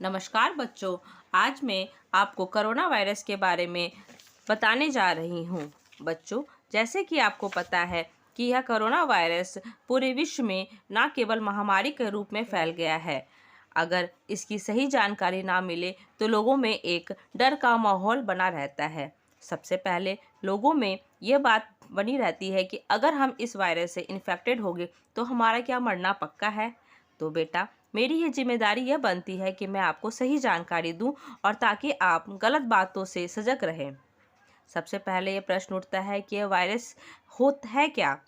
नमस्कार बच्चों। आज मैं आपको कोरोना वायरस के बारे में बताने जा रही हूँ। बच्चों, जैसे कि आपको पता है कि यह कोरोना वायरस पूरे विश्व में न केवल महामारी के रूप में फैल गया है। अगर इसकी सही जानकारी ना मिले तो लोगों में एक डर का माहौल बना रहता है। सबसे पहले लोगों में ये बात बनी रहती है कि अगर हम इस वायरस से इन्फेक्टेड हो गए तो हमारा क्या मरना पक्का है। तो बेटा, मेरी ये जिम्मेदारी यह बनती है कि मैं आपको सही जानकारी दूं और ताकि आप गलत बातों से सजग रहें। सबसे पहले ये प्रश्न उठता है कि यह वायरस होता है क्या।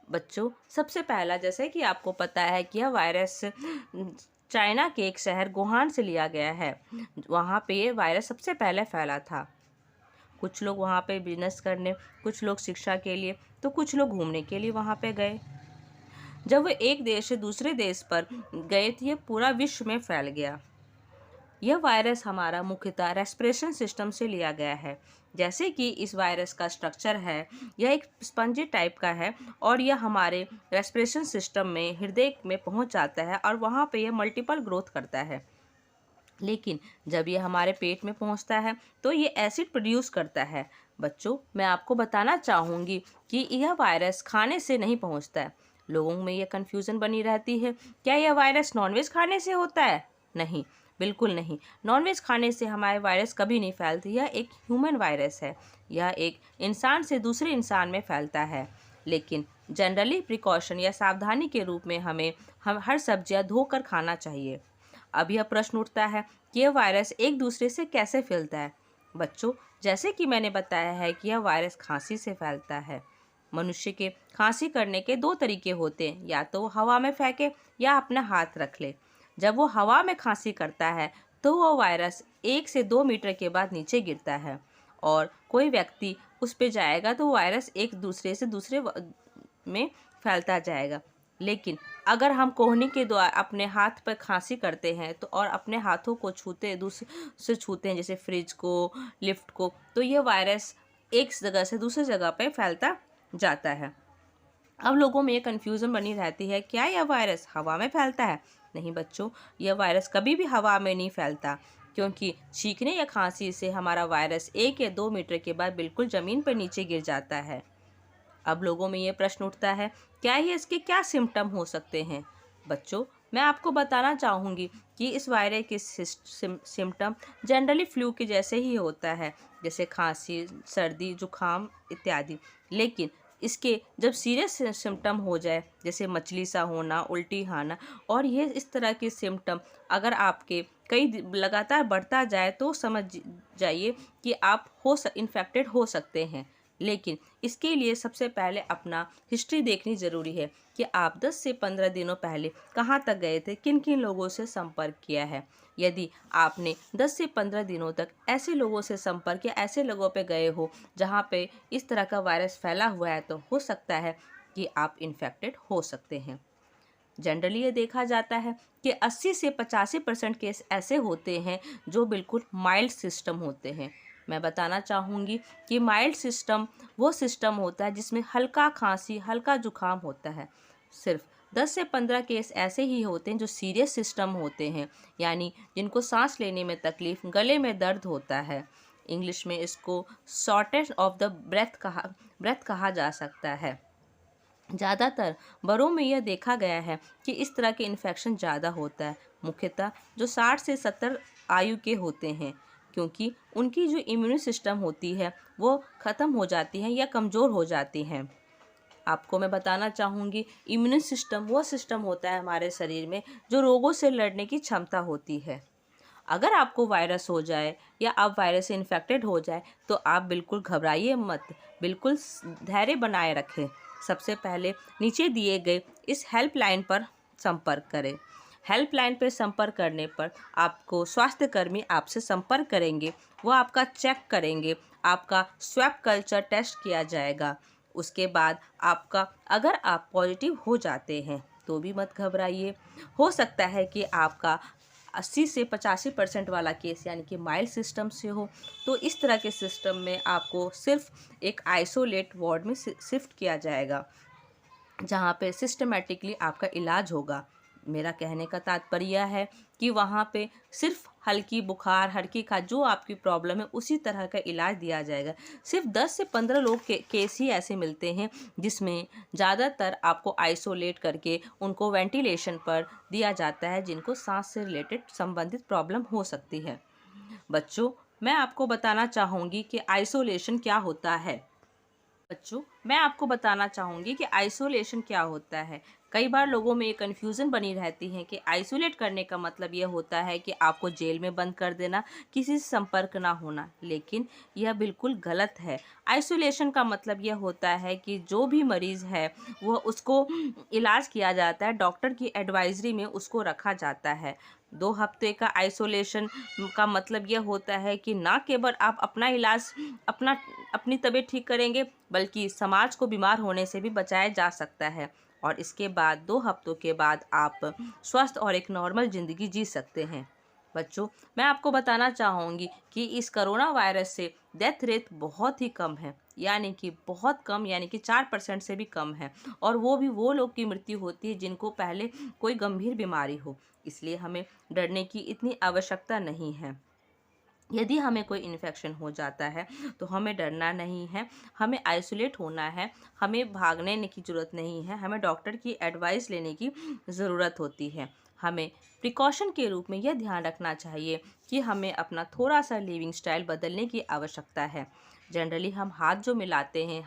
बच्चों, सबसे पहला, जैसे कि आपको पता है कि यह वायरस चाइना के एक शहर वुहान से लिया गया है। वहाँ पे ये वायरस सबसे पहले फैला था। कुछ लोग वहाँ पे बिजनेस करने, कुछ लोग शिक्षा के लिए, तो कुछ लोग घूमने के लिए वहाँ पे गए। जब वे एक देश से दूसरे देश पर गए तो ये पूरा विश्व में फैल गया। यह वायरस हमारा मुख्यतः रेस्पिरेशन सिस्टम से लिया गया है। जैसे कि इस वायरस का स्ट्रक्चर है, यह एक स्पंजी टाइप का है और यह हमारे रेस्पिरेशन सिस्टम में हृदय में पहुंच जाता है और वहां पे यह मल्टीपल ग्रोथ करता है। लेकिन जब ये हमारे पेट में पहुंचता है तो ये एसिड प्रोड्यूस करता है। बच्चों, मैं आपको बताना चाहूँगी कि यह वायरस खाने से नहीं पहुंचता है। लोगों में यह कन्फ्यूज़न बनी रहती है, क्या यह वायरस नॉनवेज खाने से होता है? नहीं, बिल्कुल नहीं। नॉनवेज खाने से हमारे वायरस कभी नहीं फैलती। यह एक ह्यूमन वायरस है। यह एक इंसान से दूसरे इंसान में फैलता है। लेकिन जनरली प्रिकॉशन या सावधानी के रूप में हम हर सब्जियां धोकर खाना चाहिए। अब यह प्रश्न उठता है कि यह वायरस एक दूसरे से कैसे फैलता है। बच्चों, जैसे कि मैंने बताया है कि यह वायरस खांसी से फैलता है। मनुष्य के खांसी करने के दो तरीके होते हैं, या तो वो हवा में फेंके या अपना हाथ रख ले। जब वो हवा में खांसी करता है तो वो वायरस 1 से 2 मीटर के बाद नीचे गिरता है और कोई व्यक्ति उस पे जाएगा तो वायरस एक दूसरे से दूसरे में फैलता जाएगा। लेकिन अगर हम कोहनी के द्वारा अपने हाथ पर खांसी करते हैं तो और अपने हाथों को छूते हैं, जैसे फ्रिज को, लिफ्ट को, तो ये वायरस एक जगह से दूसरी जगह पे फैलता जाता है। अब लोगों में ये कन्फ्यूज़न बनी रहती है, क्या यह वायरस हवा में फैलता है? नहीं बच्चों, यह वायरस कभी भी हवा में नहीं फैलता, क्योंकि छींकने या खांसी से हमारा वायरस 1 या 2 मीटर के बाद बिल्कुल ज़मीन पर नीचे गिर जाता है। अब लोगों में ये प्रश्न उठता है, क्या ये इसके क्या सिम्टम हो सकते हैं? बच्चों, मैं आपको बताना चाहूँगी कि इस वायरस के सिम्टम जनरली फ्लू के जैसे ही होता है, जैसे खांसी, सर्दी, जुखाम इत्यादि। लेकिन इसके जब सीरियस सिम्टम हो जाए, जैसे मछली सा होना, उल्टी आना, और ये इस तरह के सिम्टम अगर आपके लगातार बढ़ता जाए तो समझ जाइए कि आप इन्फेक्टेड हो सकते हैं। लेकिन इसके लिए सबसे पहले अपना हिस्ट्री देखनी ज़रूरी है कि आप 10 से 15 दिनों पहले कहाँ तक गए थे, किन किन लोगों से संपर्क किया है। यदि आपने 10 से 15 दिनों तक ऐसे लोगों से संपर्क या ऐसे लोगों पे गए हो जहाँ पे इस तरह का वायरस फैला हुआ है, तो हो सकता है कि आप इन्फेक्टेड हो सकते हैं। जनरली ये देखा जाता है कि 80 से 85% केस ऐसे होते हैं जो बिल्कुल माइल्ड सिस्टम होते हैं। मैं बताना चाहूँगी कि माइल्ड सिस्टम वो सिस्टम होता है जिसमें हल्का खांसी, हल्का जुकाम होता है। सिर्फ 10 से 15 केस ऐसे ही होते हैं जो सीरियस सिस्टम होते हैं, यानी जिनको सांस लेने में तकलीफ, गले में दर्द होता है। इंग्लिश में इसको शॉर्टेज ऑफ द ब्रेथ कहा जा सकता है। ज़्यादातर बड़ों में यह देखा गया है कि इस तरह के इन्फेक्शन ज़्यादा होता है, मुख्यतः जो 60 से 70 आयु के होते हैं, क्योंकि उनकी जो इम्यून सिस्टम होती है वो ख़त्म हो जाती है या कमज़ोर हो जाती हैं। आपको मैं बताना चाहूँगी, इम्यून सिस्टम वो सिस्टम होता है हमारे शरीर में जो रोगों से लड़ने की क्षमता होती है। अगर आपको वायरस हो जाए या आप वायरस से इन्फेक्टेड हो जाए तो आप बिल्कुल घबराइए मत, बिल्कुल धैर्य बनाए रखें। सबसे पहले नीचे दिए गए इस हेल्पलाइन पर संपर्क करें। हेल्पलाइन पर संपर्क करने पर आपको स्वास्थ्यकर्मी आपसे संपर्क करेंगे, वो आपका चेक करेंगे, आपका स्वैब कल्चर टेस्ट किया जाएगा। उसके बाद आपका अगर आप पॉजिटिव हो जाते हैं तो भी मत घबराइए। हो सकता है कि आपका 80 से 85% वाला केस यानी कि माइल्ड सिस्टम से हो, तो इस तरह के सिस्टम में आपको सिर्फ एक आइसोलेट वार्ड में शिफ्ट किया जाएगा, जहाँ पे सिस्टमेटिकली आपका इलाज होगा। मेरा कहने का तात्पर्य है कि वहाँ पे सिर्फ हल्की बुखार, हल्की खा जो आपकी प्रॉब्लम है उसी तरह का इलाज दिया जाएगा। सिर्फ 10 से 15 लोग केस ही ऐसे मिलते हैं जिसमें ज़्यादातर आपको आइसोलेट करके उनको वेंटिलेशन पर दिया जाता है, जिनको सांस से रिलेटेड संबंधित प्रॉब्लम हो सकती है। बच्चों, मैं आपको बताना चाहूँगी कि आइसोलेशन क्या होता है। बच्चों, मैं आपको बताना चाहूँगी कि आइसोलेशन क्या होता है। कई बार लोगों में ये कन्फ्यूज़न बनी रहती है कि आइसोलेट करने का मतलब ये होता है कि आपको जेल में बंद कर देना, किसी से संपर्क ना होना, लेकिन यह बिल्कुल गलत है। आइसोलेशन का मतलब यह होता है कि जो भी मरीज़ है वह उसको इलाज किया जाता है, डॉक्टर की एडवाइजरी में उसको रखा जाता है। 2 हफ्ते का आइसोलेशन का मतलब यह होता है कि ना केवल आप अपना इलाज अपनी तबीयत ठीक करेंगे, बल्कि समाज को बीमार होने से भी बचाया जा सकता है और इसके बाद 2 हफ्तों के बाद आप स्वस्थ और एक नॉर्मल ज़िंदगी जी सकते हैं। बच्चों, मैं आपको बताना चाहूँगी कि इस कोरोना वायरस से डेथ रेट बहुत ही कम है, यानी कि बहुत कम, यानी कि 4% से भी कम है, और वो लोग की मृत्यु होती है जिनको पहले कोई गंभीर बीमारी हो। इसलिए हमें डरने की इतनी आवश्यकता नहीं है। यदि हमें कोई इन्फेक्शन हो जाता है तो हमें डरना नहीं है, हमें आइसोलेट होना है, हमें भागने की ज़रूरत नहीं है, हमें डॉक्टर की एडवाइस लेने की ज़रूरत होती है। हमें प्रिकॉशन के रूप में यह ध्यान रखना चाहिए कि हमें अपना थोड़ा सा लिविंग स्टाइल बदलने की आवश्यकता है। जनरली हम हाथ जो मिलाते हैं,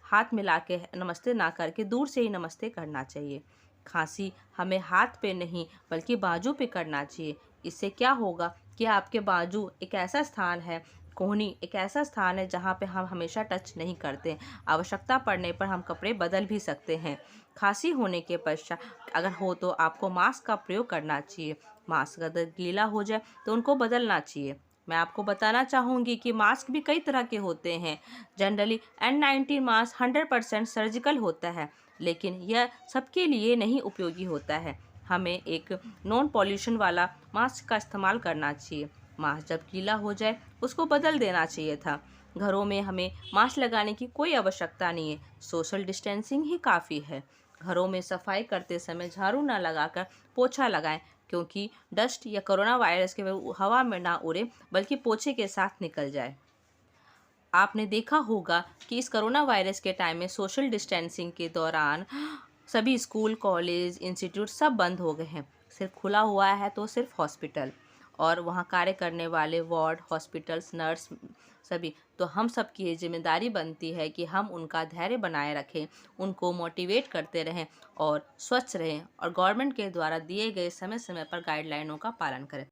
हाथ मिला के नमस्ते ना करके दूर से ही नमस्ते करना चाहिए। खांसी हमें हाथ पे नहीं बल्कि बाजू पे करना चाहिए। इससे क्या होगा कि आपके बाजू एक ऐसा स्थान है, कोहनी एक ऐसा स्थान है जहाँ पे हम हमेशा टच नहीं करते। आवश्यकता पड़ने पर हम कपड़े बदल भी सकते हैं। खांसी होने के पश्चात अगर हो तो आपको मास्क का प्रयोग करना चाहिए। मास्क अगर गीला हो जाए तो उनको बदलना चाहिए। मैं आपको बताना चाहूँगी कि मास्क भी कई तरह के होते हैं। जनरली N90 मास्क 100% सर्जिकल होता है, लेकिन यह सबके लिए नहीं उपयोगी होता है। हमें एक नॉन पॉल्यूशन वाला मास्क का इस्तेमाल करना चाहिए। मास्क जब गीला हो जाए उसको बदल देना चाहिए था। घरों में हमें मास्क लगाने की कोई आवश्यकता नहीं है, सोशल डिस्टेंसिंग ही काफ़ी है। घरों में सफाई करते समय झाड़ू ना लगाकर पोछा लगाएं, क्योंकि डस्ट या कोरोना वायरस के हवा में ना उड़े बल्कि पोछे के साथ निकल जाए। आपने देखा होगा कि इस कोरोना वायरस के टाइम में सोशल डिस्टेंसिंग के दौरान सभी स्कूल, कॉलेज, इंस्टीट्यूट सब बंद हो गए हैं। सिर्फ खुला हुआ है तो सिर्फ हॉस्पिटल, और वहाँ कार्य करने वाले वार्ड, हॉस्पिटल्स, नर्स सभी। तो हम सब की ये जिम्मेदारी बनती है कि हम उनका धैर्य बनाए रखें, उनको मोटिवेट करते रहें और स्वच्छ रहें, और गवर्नमेंट के द्वारा दिए गए समय समय पर गाइडलाइनों का पालन करें।